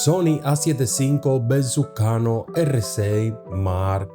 Sony A7 IV vs Canon R6 Mark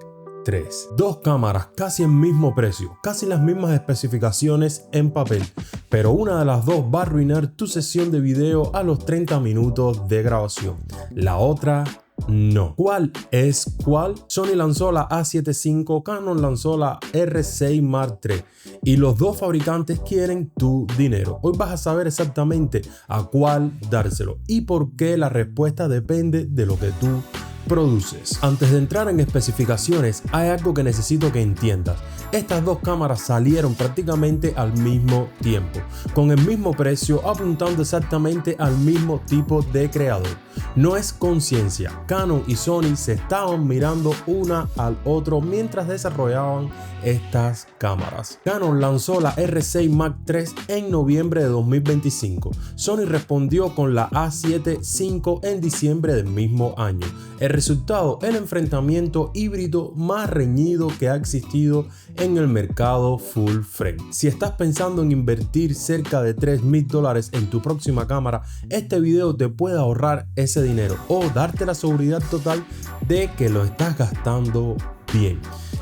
III. Dos cámaras casi el mismo precio, casi las mismas especificaciones en papel, pero una de las dos va a arruinar tu sesión de video a los 30 minutos de grabación. La otra no. ¿Cuál es cuál? Sony lanzó la A7 IV, Canon lanzó la R6 Mark III y los dos fabricantes quieren tu dinero. Hoy vas a saber exactamente a cuál dárselo y por qué la respuesta depende de lo que tú produces. Antes de entrar en especificaciones, hay algo que necesito que entiendas. Estas dos cámaras salieron prácticamente al mismo tiempo, con el mismo precio, apuntando exactamente al mismo tipo de creador. No es conciencia. Canon y Sony se estaban mirando una al otro mientras desarrollaban estas cámaras. Canon lanzó la R6 Mark III en noviembre de 2025. Sony respondió con la A7 V en diciembre del mismo año. El resultado, el enfrentamiento híbrido más reñido que ha existido en el mercado full frame. Si estás pensando en invertir cerca de $3,000 en tu próxima cámara, este video te puede ahorrar ese dinero o darte la seguridad total de que lo estás gastando bien.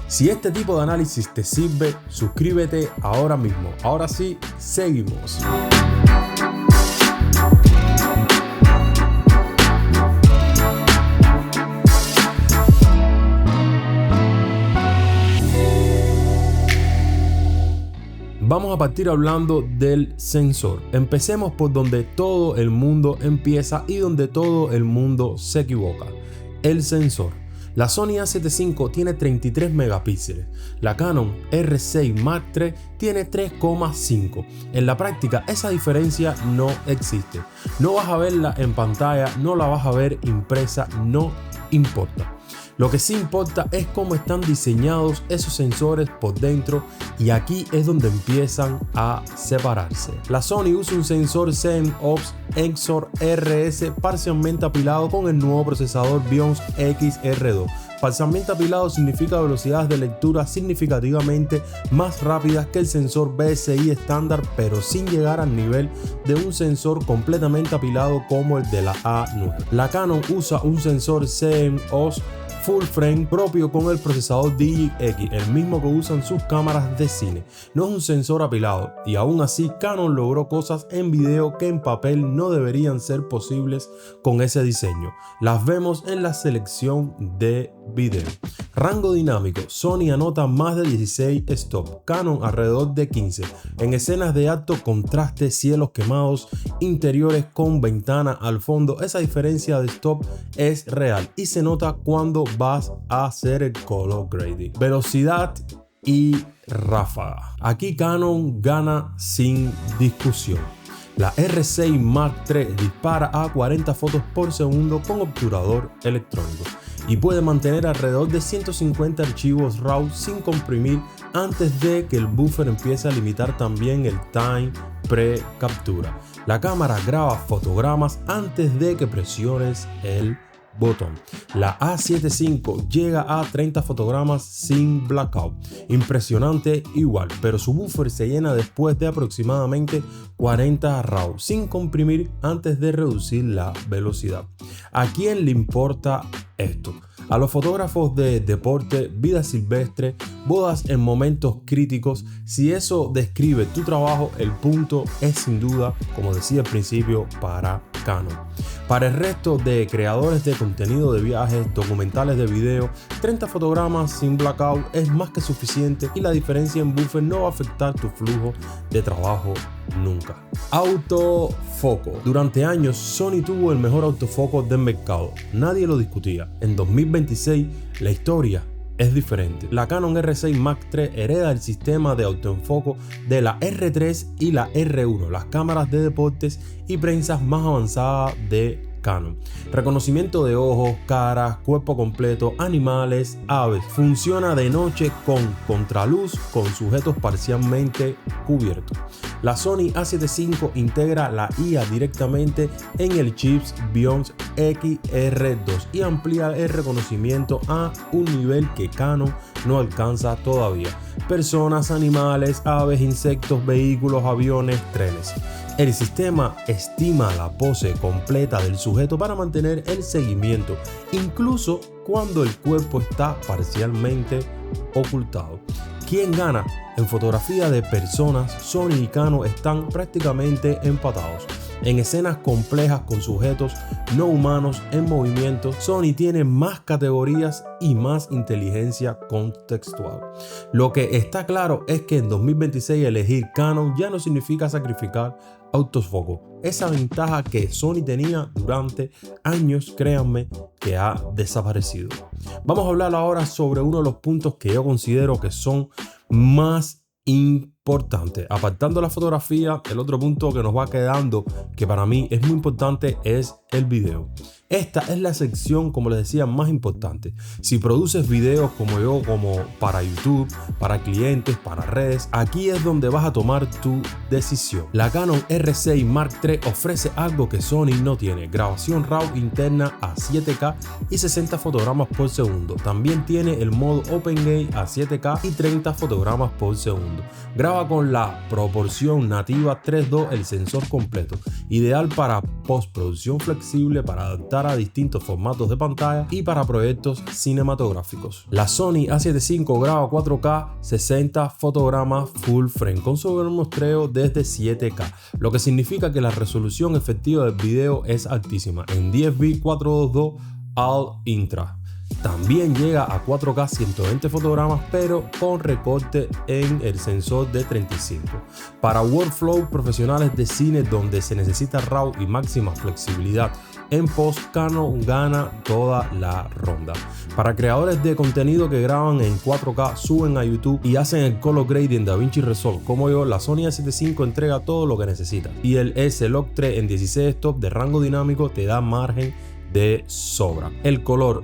Si este tipo de análisis te sirve, suscríbete ahora mismo. Ahora sí, seguimos. Vamos a partir hablando del sensor. Empecemos por donde todo el mundo empieza y donde todo el mundo se equivoca. El sensor. La Sony A7 V tiene 33 megapíxeles. La Canon R6 Mark III tiene 3,5. En la práctica esa diferencia no existe. No vas a verla en pantalla, no la vas a ver impresa, no importa. Lo que sí importa es cómo están diseñados esos sensores por dentro y aquí es donde empiezan a separarse. La Sony usa un sensor CMOS Exor RS parcialmente apilado con el nuevo procesador Bionic XR2. Parcialmente apilado significa velocidades de lectura significativamente más rápidas que el sensor BSI estándar, pero sin llegar al nivel de un sensor completamente apilado como el de la A9. La Canon usa un sensor CMOS full frame propio con el procesador DigiX, el mismo que usan sus cámaras de cine. No es un sensor apilado y aún así Canon logró cosas en video que en papel no deberían ser posibles con ese diseño. Las vemos en la selección de video. Rango dinámico. Sony anota más de 16 stops, Canon alrededor de 15. En escenas de alto contraste, cielos quemados, interiores con ventana al fondo, esa diferencia de stop es real y se nota cuando vas a hacer el color grading. Velocidad y ráfaga. Aquí Canon gana sin discusión. La R6 Mark III dispara a 40 fotos por segundo con obturador electrónico y puede mantener alrededor de 150 archivos RAW sin comprimir antes de que el buffer empiece a limitar también el time pre-captura. La cámara graba fotogramas antes de que presiones el botón. La A7 V llega a 30 fotogramas sin blackout. Impresionante igual, pero su buffer se llena después de aproximadamente 40 RAW sin comprimir antes de reducir la velocidad. ¿A quién le importa esto? A los fotógrafos de deporte, vida silvestre, bodas en momentos críticos. Si eso describe tu trabajo, el punto es sin duda, como decía al principio, para Canon. Para el resto de creadores de contenido de viajes, documentales de video, 30 fotogramas sin blackout es más que suficiente y la diferencia en buffer no va a afectar tu flujo de trabajo nunca. Autofoco. Durante años Sony tuvo el mejor autofoco del mercado, nadie lo discutía. En 2026 la historia es diferente. La Canon R6 Mark III hereda el sistema de autoenfoco de la R3 y la R1, las cámaras de deportes y prensas más avanzadas de Canon. Reconocimiento de ojos, caras, cuerpo completo, animales, aves. Funciona de noche con contraluz con sujetos parcialmente cubiertos. La Sony A7 V integra la IA directamente en el chip Bionic XR2 y amplía el reconocimiento a un nivel que Canon no alcanza todavía. Personas, animales, aves, insectos, vehículos, aviones, trenes. El sistema estima la pose completa del sujeto para mantener el seguimiento, incluso cuando el cuerpo está parcialmente ocultado. ¿Quién gana? En fotografía de personas, Sony y Canon están prácticamente empatados. En escenas complejas con sujetos no humanos en movimiento, Sony tiene más categorías y más inteligencia contextual. Lo que está claro es que en 2026 elegir Canon ya no significa sacrificar autofoco. Esa ventaja que Sony tenía durante años, créanme, que ha desaparecido. Vamos a hablar ahora sobre uno de los puntos que yo considero que son más importante. Apartando la fotografía, el otro punto que nos va quedando, que para mí es muy importante, es el video. Esta es la sección, como les decía, más importante. Si produces videos como yo, como para YouTube, para clientes, para redes, aquí es donde vas a tomar tu decisión. La Canon R6 Mark III ofrece algo que Sony no tiene: grabación RAW interna a 7K y 60 fotogramas por segundo. También tiene el modo OpenGate a 7K y 30 fotogramas por segundo. Graba con la proporción nativa 3:2, el sensor completo, ideal para postproducción flexible, para adaptar a distintos formatos de pantalla y para proyectos cinematográficos. La Sony A7 V graba 4K 60 fotogramas full frame con sobremuestreo desde 7K, lo que significa que la resolución efectiva del video es altísima, en 10:9 422 all intra. También llega a 4K 120 fotogramas, pero con recorte en el sensor de 35. Para workflow profesionales de cine donde se necesita RAW y máxima flexibilidad en post, Canon gana toda la ronda. Para creadores de contenido que graban en 4K, suben a YouTube y hacen el color grading en DaVinci Resolve como yo, la Sony A7 V entrega todo lo que necesitas. Y el S-Log 3 en 16 stop de rango dinámico te da margen de sobra. El color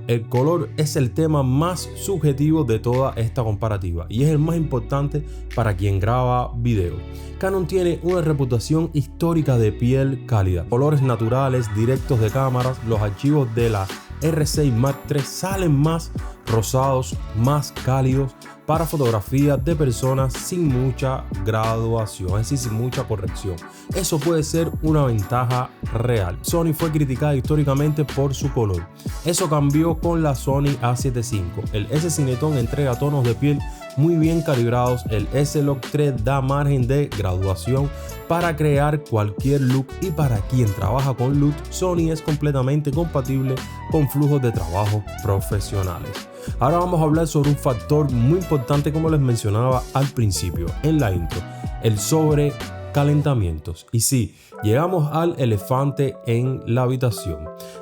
es el tema más subjetivo de toda esta comparativa y es el más importante para quien graba video. Canon tiene una reputación histórica de piel cálida, colores naturales directos de cámaras. Los archivos de la R6 Mark III salen más rosados, más cálidos, para fotografías de personas sin mucha graduación, es decir, sin mucha corrección. Eso puede ser una ventaja real. Sony fue criticada históricamente por su color. Eso cambió con la Sony A7 V. El S Cinetone entrega tonos de piel muy bien calibrados. El S-Log 3 da margen de graduación para crear cualquier look, y para quien trabaja con look, Sony es completamente compatible con flujos de trabajo profesionales. Ahora vamos a hablar sobre un factor muy importante, como les mencionaba al principio en la intro: el sobrecalentamientos. Y sí, llegamos al elefante en la habitación.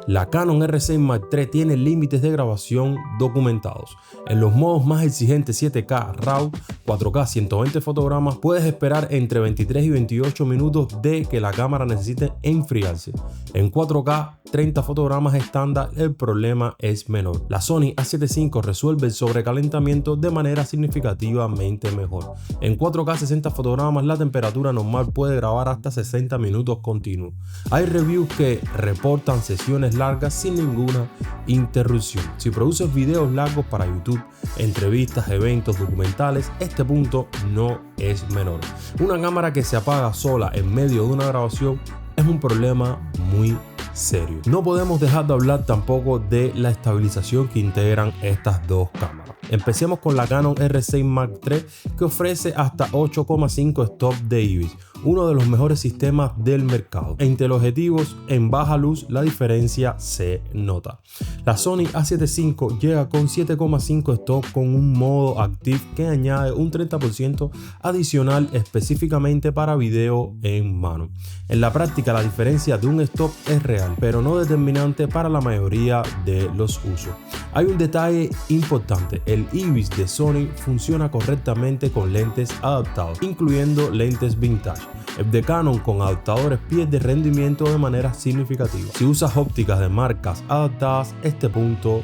La Canon R6 Mark III tiene límites de grabación documentados. En los modos más exigentes 7K RAW, 4K 120 fotogramas, puedes esperar entre 23 y 28 minutos de que la cámara necesite enfriarse. En 4K 30 fotogramas estándar, el problema es menor. La Sony A7 V resuelve el sobrecalentamiento de manera significativamente mejor. En 4K 60 fotogramas, la temperatura normal puede grabar hasta 60 minutos continuos. Hay reviews que reportan sesiones largas sin ninguna interrupción. Si produces videos largos para YouTube, entrevistas, eventos, documentales, este punto no es menor. Una cámara que se apaga sola en medio de una grabación es un problema muy serio. No podemos dejar de hablar tampoco de la estabilización que integran estas dos cámaras. Empecemos con la Canon R6 Mark III, que ofrece hasta 8,5 stop de IBIS, uno de los mejores sistemas del mercado. Entre los objetivos en baja luz, la diferencia se nota. La Sony A7 V llega con 7,5 stop con un modo Active que añade un 30% adicional específicamente para video en mano. En la práctica, la diferencia de un stop es real, pero no determinante para la mayoría de los usos. Hay un detalle importante: el IBIS de Sony funciona correctamente con lentes adaptados, incluyendo lentes vintage. El de Canon con adaptadores pierde rendimiento de manera significativa. Si usas ópticas de marcas adaptadas, este punto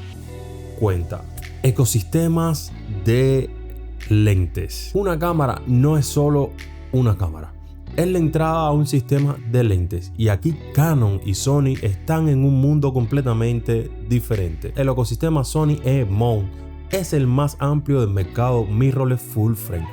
cuenta. Ecosistemas de lentes. Una cámara no es solo una cámara. Es la entrada a un sistema de lentes, y aquí Canon y Sony están en un mundo completamente diferente. El ecosistema Sony E-Mount es el más amplio del mercado mirrorless full frame.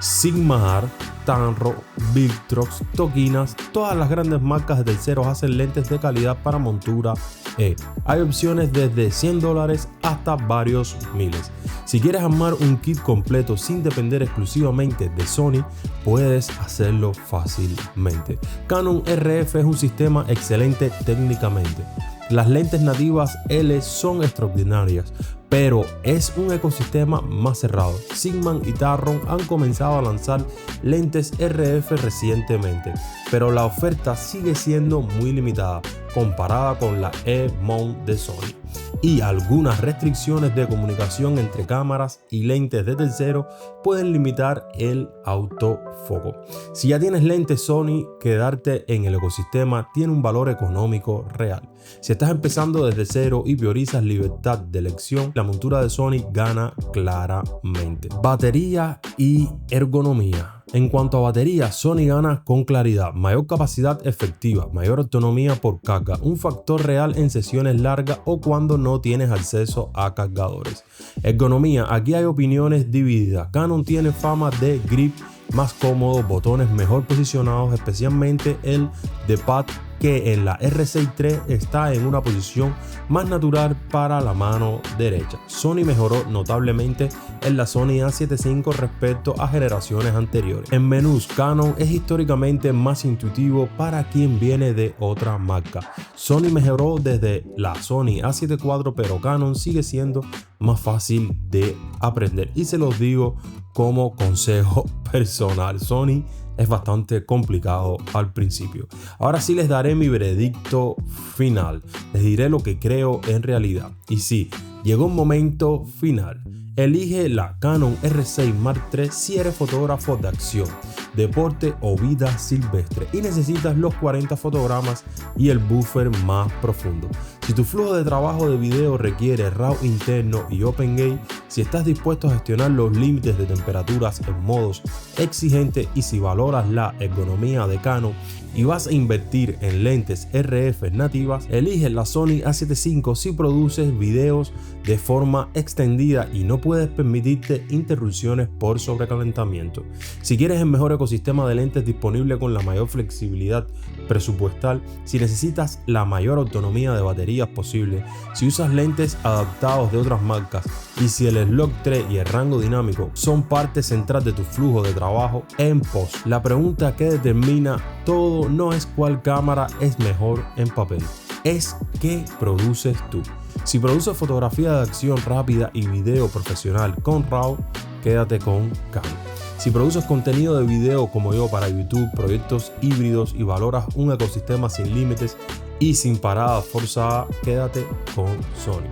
Sigma Art, Tamron, Victrox, Tokinas, todas las grandes marcas de terceros hacen lentes de calidad para montura E. Hay opciones desde $100 hasta varios miles. Si quieres armar un kit completo sin depender exclusivamente de Sony, puedes hacerlo fácilmente. Canon RF es un sistema excelente técnicamente. Las lentes nativas L son extraordinarias, pero es un ecosistema más cerrado. Sigma y Tamron han comenzado a lanzar lentes RF recientemente, pero la oferta sigue siendo muy limitada comparada con la E-mount de Sony, y algunas restricciones de comunicación entre cámaras y lentes de tercero pueden limitar el autofoco. Si ya tienes lentes Sony, quedarte en el ecosistema tiene un valor económico real. Si estás empezando desde cero y priorizas libertad de elección, la montura de Sony gana claramente. Batería y ergonomía. En cuanto a batería, Sony gana con claridad, mayor capacidad efectiva, mayor autonomía por carga, un factor real en sesiones largas o cuando no tienes acceso a cargadores. Ergonomía, aquí hay opiniones divididas. Canon tiene fama de grip más cómodo, botones mejor posicionados, especialmente el de pad, que en la R6 III está en una posición más natural para la mano derecha. Sony mejoró notablemente en la Sony A7 IV respecto a generaciones anteriores. En menús, Canon es históricamente más intuitivo para quien viene de otra marca. Sony mejoró desde la Sony A7 IV, pero Canon sigue siendo más fácil de aprender. Y se los digo como consejo personal, Sony es bastante complicado al principio. Ahora sí les daré mi veredicto final. Les diré lo que creo en realidad. Y sí, llegó un momento final. Elige la Canon R6 Mark III si eres fotógrafo de acción, deporte o vida silvestre y necesitas los 40 fotogramas y el buffer más profundo. Si tu flujo de trabajo de video requiere RAW interno y OpenGate, si estás dispuesto a gestionar los límites de temperaturas en modos exigentes y si valoras la ergonomía de Canon y vas a invertir en lentes RF nativas, elige la Sony A7 IV si produces videos de forma extendida y no puedes permitirte interrupciones por sobrecalentamiento. Si quieres el mejor ecosistema de lentes disponible con la mayor flexibilidad presupuestal, si necesitas la mayor autonomía de baterías posible, si usas lentes adaptados de otras marcas y si el slot 3 y el rango dinámico son parte central de tu flujo de trabajo en post. La pregunta que determina todo no es cuál cámara es mejor en papel, es qué produces tú. Si produces fotografía de acción rápida y video profesional con RAW, quédate con Canon. Si produces contenido de video como yo para YouTube, proyectos híbridos y valoras un ecosistema sin límites y sin parada forzada, quédate con Sony.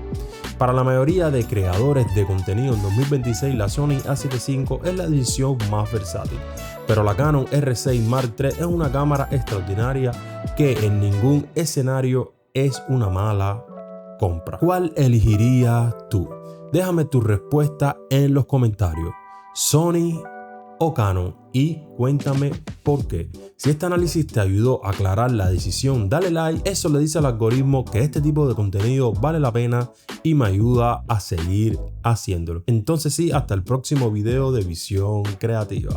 Para la mayoría de creadores de contenido en 2026, la Sony A7 IV es la decisión más versátil, pero la Canon R6 Mark III es una cámara extraordinaria que en ningún escenario es una mala compra. ¿Cuál elegirías tú? Déjame tu respuesta en los comentarios. ¿Sony o Canon? Y cuéntame por qué. Si este análisis te ayudó a aclarar la decisión, dale like, eso le dice al algoritmo que este tipo de contenido vale la pena y me ayuda a seguir haciéndolo. Entonces sí, hasta el próximo video de Visión Creativa.